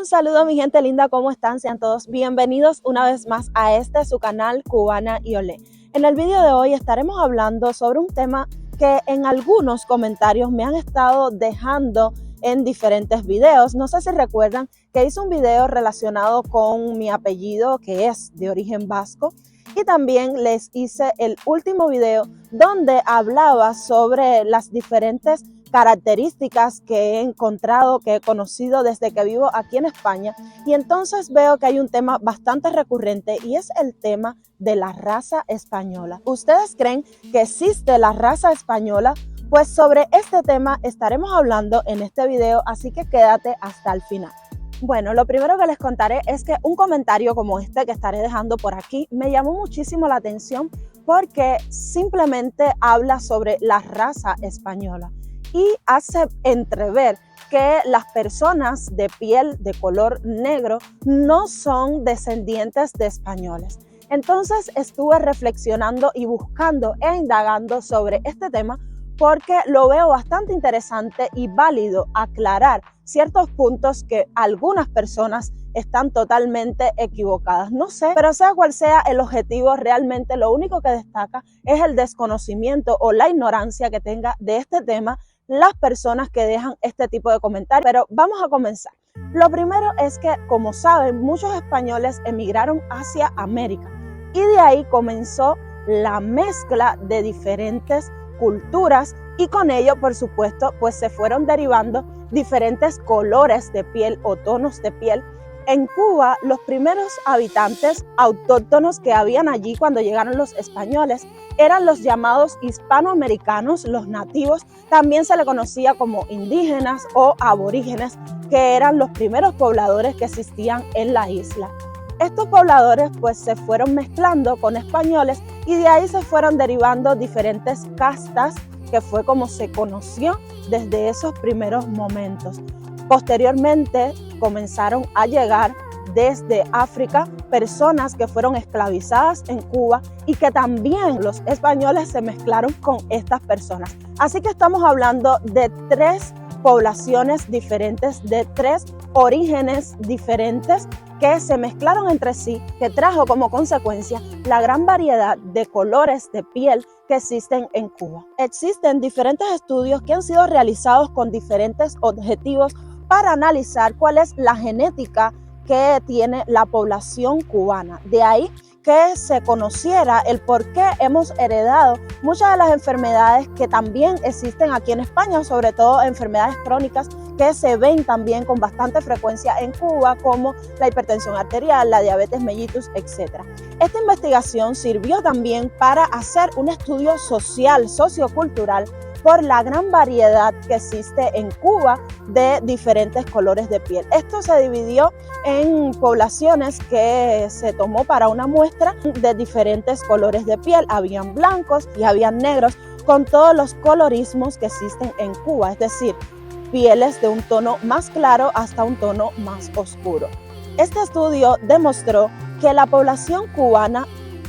Un saludo mi gente linda, ¿cómo están? Sean todos bienvenidos una vez más a su canal Cubana y Olé. En el video de hoy estaremos hablando sobre un tema que en algunos comentarios me han estado dejando en diferentes videos. No sé si recuerdan que hice un video relacionado con mi apellido, que es de origen vasco, y también les hice el último video donde hablaba sobre las diferentes características que he encontrado, que he conocido desde que vivo aquí en España, y entonces veo que hay un tema bastante recurrente y es el tema de la raza española. ¿Ustedes creen que existe la raza española? Pues sobre este tema estaremos hablando en este video, así que quédate hasta el final. Bueno, lo primero que les contaré es que un comentario como este que estaré dejando por aquí me llamó muchísimo la atención porque simplemente habla sobre la raza española y hace entrever que las personas de piel de color negro no son descendientes de españoles. Entonces estuve reflexionando y buscando e indagando sobre este tema porque lo veo bastante interesante y válido aclarar ciertos puntos que algunas personas están totalmente equivocadas. No sé, pero sea cual sea el objetivo, realmente lo único que destaca es el desconocimiento o la ignorancia que tenga de este tema las personas que dejan este tipo de comentarios. Pero vamos a comenzar. Lo primero es que, como saben, muchos españoles emigraron hacia América y de ahí comenzó la mezcla de diferentes culturas y con ello, por supuesto, pues se fueron derivando diferentes colores de piel o tonos de piel. En Cuba, los primeros habitantes autóctonos que habían allí cuando llegaron los españoles eran los llamados hispanoamericanos, los nativos. También se le conocía como indígenas o aborígenes, que eran los primeros pobladores que existían en la isla. Estos pobladores pues se fueron mezclando con españoles y de ahí se fueron derivando diferentes castas, que fue como se conoció desde esos primeros momentos. Posteriormente comenzaron a llegar desde África personas que fueron esclavizadas en Cuba y que también los españoles se mezclaron con estas personas. Así que estamos hablando de tres poblaciones diferentes, de tres orígenes diferentes que se mezclaron entre sí, que trajo como consecuencia la gran variedad de colores de piel que existen en Cuba. Existen diferentes estudios que han sido realizados con diferentes objetivos para analizar cuál es la genética que tiene la población cubana. De ahí que se conociera el por qué hemos heredado muchas de las enfermedades que también existen aquí en España, sobre todo enfermedades crónicas que se ven también con bastante frecuencia en Cuba, como la hipertensión arterial, la diabetes mellitus, etc. Esta investigación sirvió también para hacer un estudio social, sociocultural, por la gran variedad que existe en Cuba de diferentes colores de piel. Esto se dividió en poblaciones que se tomó para una muestra de diferentes colores de piel. Habían blancos y habían negros, con todos los colorismos que existen en Cuba, es decir, pieles de un tono más claro hasta un tono más oscuro. Este estudio demostró que la población cubana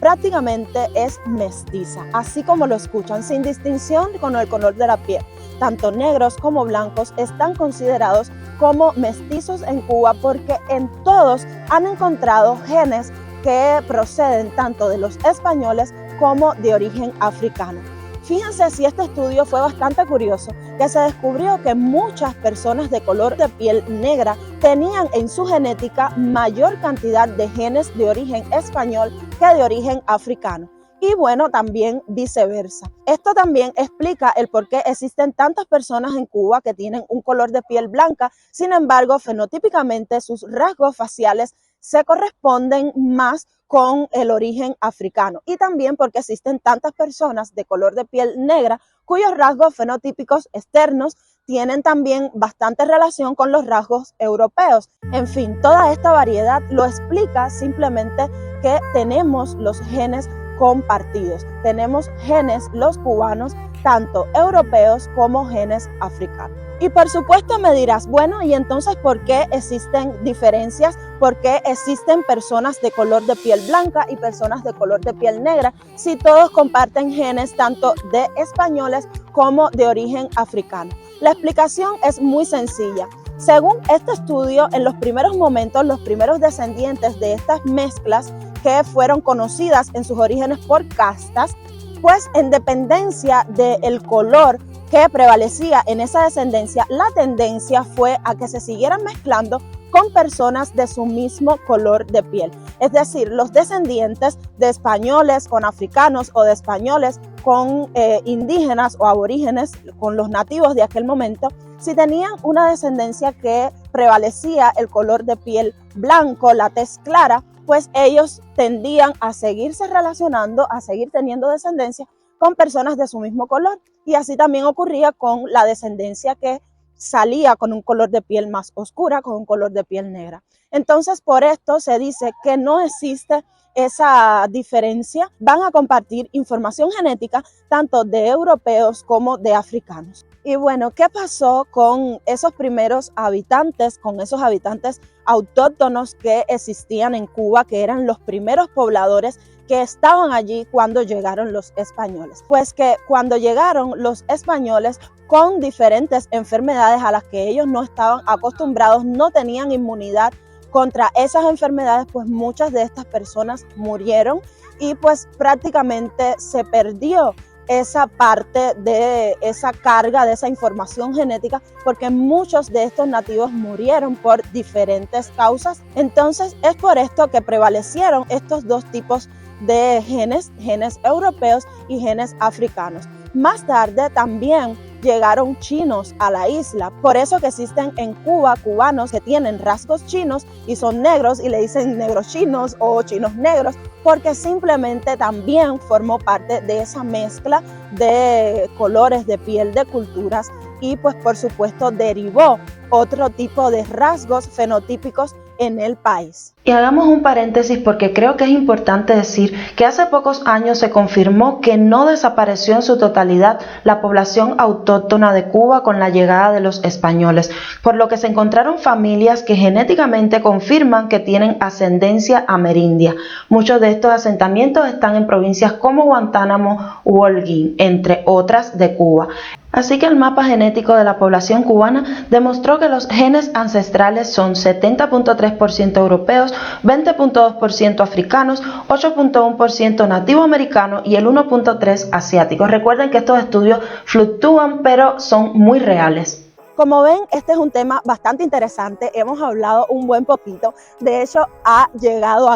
prácticamente es mestiza, así como lo escuchan, sin distinción con el color de la piel. Tanto negros como blancos están considerados como mestizos en Cuba porque en todos han encontrado genes que proceden tanto de los españoles como de origen africano. Fíjense si este estudio fue bastante curioso, que se descubrió que muchas personas de color de piel negra tenían en su genética mayor cantidad de genes de origen español que de origen africano. Y bueno, también viceversa. Esto también explica el por qué existen tantas personas en Cuba que tienen un color de piel blanca, sin embargo, fenotípicamente sus rasgos faciales se corresponden más con el origen africano, y también porque existen tantas personas de color de piel negra cuyos rasgos fenotípicos externos tienen también bastante relación con los rasgos europeos. En fin, toda esta variedad lo explica simplemente que tenemos los genes compartidos. Tenemos genes los cubanos, tanto europeos como genes africanos. Y por supuesto me dirás, bueno, ¿y entonces por qué existen diferencias? ¿Por qué existen personas de color de piel blanca y personas de color de piel negra si todos comparten genes tanto de españoles como de origen africano? La explicación es muy sencilla. Según este estudio, en los primeros momentos, los primeros descendientes de estas mezclas que fueron conocidas en sus orígenes por castas, pues en dependencia del color que prevalecía en esa descendencia, la tendencia fue a que se siguieran mezclando con personas de su mismo color de piel. Es decir, los descendientes de españoles con africanos o de españoles con indígenas o aborígenes, con los nativos de aquel momento, si tenían una descendencia que prevalecía el color de piel blanco, la tez clara, pues ellos tendían a seguirse relacionando, a seguir teniendo descendencia con personas de su mismo color. Y así también ocurría con la descendencia que salía con un color de piel más oscura, con un color de piel negra. Entonces, por esto se dice que no existe esa diferencia. Van a compartir información genética tanto de europeos como de africanos. Y bueno, ¿qué pasó con esos primeros habitantes, con esos habitantes autóctonos que existían en Cuba, que eran los primeros pobladores que estaban allí cuando llegaron los españoles? Pues que cuando llegaron los españoles con diferentes enfermedades a las que ellos no estaban acostumbrados, no tenían inmunidad contra esas enfermedades, pues muchas de estas personas murieron y pues prácticamente se perdió esa parte de esa carga, de esa información genética, porque muchos de estos nativos murieron por diferentes causas. Entonces es por esto que prevalecieron estos dos tipos de genes, genes europeos y genes africanos. Más tarde también llegaron chinos a la isla, por eso que existen en Cuba cubanos que tienen rasgos chinos y son negros y le dicen negros chinos o chinos negros, porque simplemente también formó parte de esa mezcla de colores de piel, de culturas, y pues por supuesto derivó otro tipo de rasgos fenotípicos en el país. Y hagamos un paréntesis porque creo que es importante decir que hace pocos años se confirmó que no desapareció en su totalidad la población autóctona de Cuba con la llegada de los españoles, por lo que se encontraron familias que genéticamente confirman que tienen ascendencia amerindia. Muchos de estos asentamientos están en provincias como Guantánamo u Holguín, entre otras de Cuba. Así que el mapa genético de la población cubana demostró que los genes ancestrales son 70.3% europeos, 20.2% africanos, 8.1% nativo americano y el 1.3% asiático. Recuerden que estos estudios fluctúan, pero son muy reales. Como ven, este es un tema bastante interesante, hemos hablado un buen poquito, de hecho ha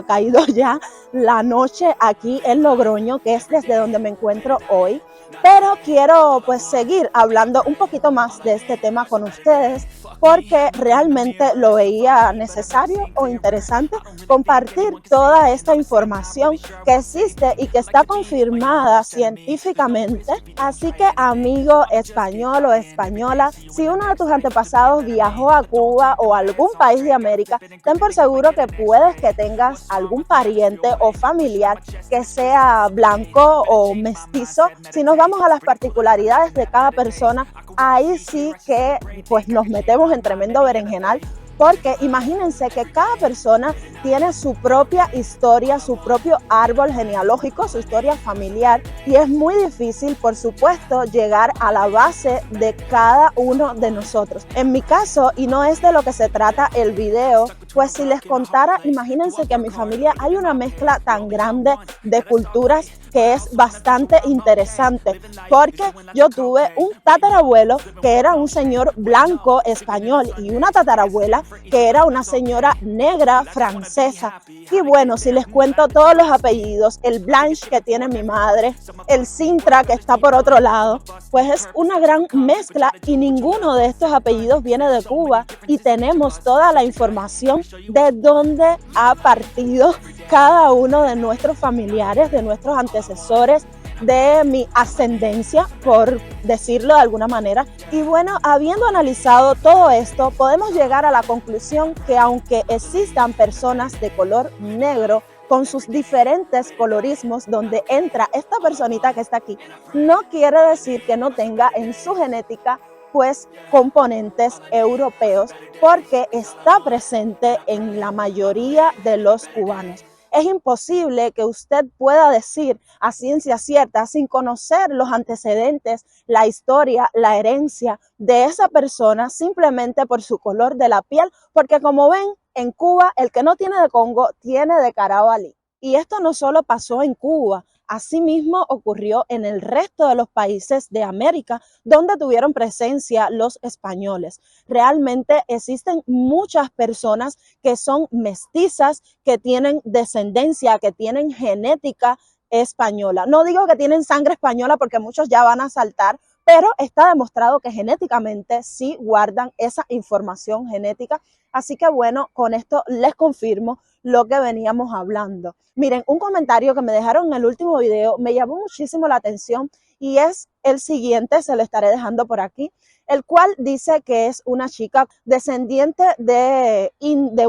caído ya la noche aquí en Logroño, que es desde donde me encuentro hoy, pero quiero pues seguir hablando un poquito más de este tema con ustedes, porque realmente lo veía necesario o interesante compartir toda esta información que existe y que está confirmada científicamente. Así que amigo español o española, si uno de tus antepasados viajó a Cuba o a algún país de América, ten por seguro que puedes que tengas algún pariente o familiar que sea blanco o mestizo. Si nos vamos a las particularidades de cada persona, ahí sí que pues nos metemos en tremendo berenjenal, porque imagínense que cada persona tiene su propia historia, su propio árbol genealógico, su historia familiar, y es muy difícil, por supuesto, llegar a la base de cada uno de nosotros. En mi caso, y no es de lo que se trata el video, pues si les contara, imagínense que en mi familia hay una mezcla tan grande de culturas que es bastante interesante, porque yo tuve un tatarabuelo que era un señor blanco español y una tatarabuela que era una señora negra francesa. Y bueno, si les cuento todos los apellidos, el Blanche que tiene mi madre, el Sintra que está por otro lado, pues es una gran mezcla y ninguno de estos apellidos viene de Cuba, y tenemos toda la información de dónde ha partido cada uno de nuestros familiares, de nuestros antecesores, de mi ascendencia, por decirlo de alguna manera. Y bueno, habiendo analizado todo esto, podemos llegar a la conclusión que aunque existan personas de color negro con sus diferentes colorismos donde entra esta personita que está aquí, no quiere decir que no tenga en su genética pues componentes europeos, porque está presente en la mayoría de los cubanos. Es imposible que usted pueda decir a ciencia cierta, sin conocer los antecedentes, la historia, la herencia de esa persona, simplemente por su color de la piel, porque como ven, en Cuba, el que no tiene de Congo, tiene de Carabalí. Y esto no solo pasó en Cuba, asimismo ocurrió en el resto de los países de América donde tuvieron presencia los españoles. Realmente existen muchas personas que son mestizas, que tienen descendencia, que tienen genética española. No digo que tienen sangre española porque muchos ya van a saltar, pero está demostrado que genéticamente sí guardan esa información genética. Así que bueno, con esto les confirmo lo que veníamos hablando. Miren, un comentario que me dejaron en el último video me llamó muchísimo la atención y es el siguiente, se lo estaré dejando por aquí, el cual dice que es una chica descendiente de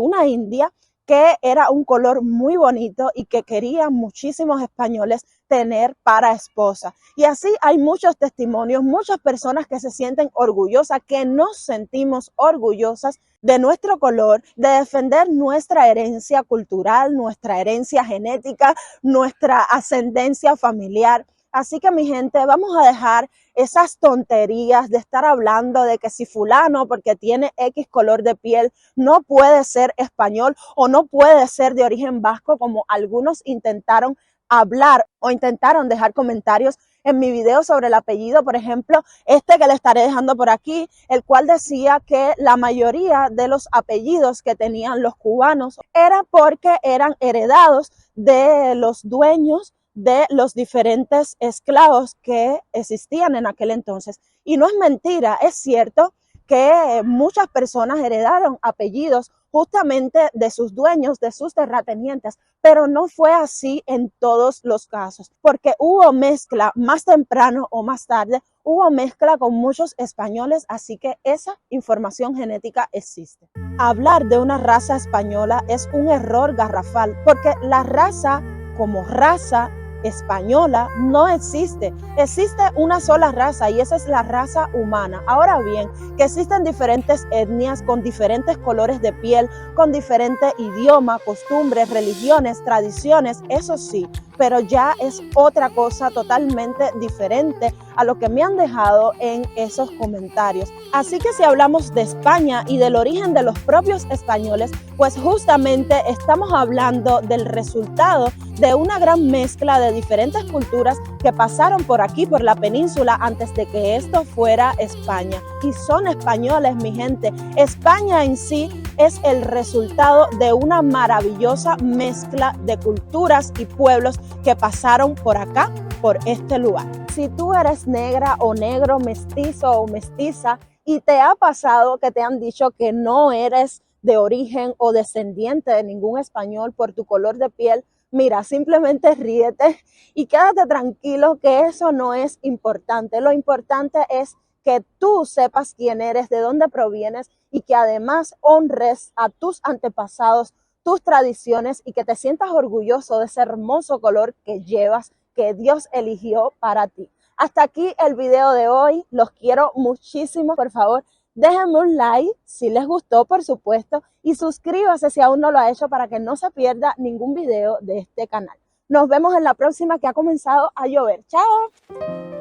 una india, que era un color muy bonito y que querían muchísimos españoles tener para esposa. Y así hay muchos testimonios, muchas personas que se sienten orgullosas, que nos sentimos orgullosas de nuestro color, de defender nuestra herencia cultural, nuestra herencia genética, nuestra ascendencia familiar. Así que mi gente, vamos a dejar esas tonterías de estar hablando de que si fulano porque tiene X color de piel no puede ser español o no puede ser de origen vasco, como algunos intentaron hablar o intentaron dejar comentarios en mi video sobre el apellido, por ejemplo, este que le estaré dejando por aquí, el cual decía que la mayoría de los apellidos que tenían los cubanos era porque eran heredados de los dueños de los diferentes esclavos que existían en aquel entonces. Y no es mentira, es cierto que muchas personas heredaron apellidos justamente de sus dueños, de sus terratenientes, pero no fue así en todos los casos, porque hubo mezcla más temprano o más tarde, hubo mezcla con muchos españoles, así que esa información genética existe. Hablar de una raza española es un error garrafal, porque la raza como raza española no existe. Existe una sola raza y esa es la raza humana. Ahora bien, que existen diferentes etnias con diferentes colores de piel, con diferente idioma, costumbres, religiones, tradiciones, eso sí, pero ya es otra cosa totalmente diferente a lo que me han dejado en esos comentarios. Así que si hablamos de España y del origen de los propios españoles, pues justamente estamos hablando del resultado de una gran mezcla de diferentes culturas que pasaron por aquí, por la península, antes de que esto fuera España. Y son españoles, mi gente. España en sí es el resultado de una maravillosa mezcla de culturas y pueblos que pasaron por acá, por este lugar. Si tú eres negra o negro, mestizo o mestiza, y te ha pasado que te han dicho que no eres de origen o descendiente de ningún español por tu color de piel, mira, simplemente ríete y quédate tranquilo que eso no es importante. Lo importante es que tú sepas quién eres, de dónde provienes y que además honres a tus antepasados, tus tradiciones y que te sientas orgulloso de ese hermoso color que llevas, que Dios eligió para ti. Hasta aquí el video de hoy. Los quiero muchísimo. Por favor, déjenme un like si les gustó, por supuesto, y suscríbase si aún no lo ha hecho para que no se pierda ningún video de este canal. Nos vemos en la próxima, que ha comenzado a llover. ¡Chao!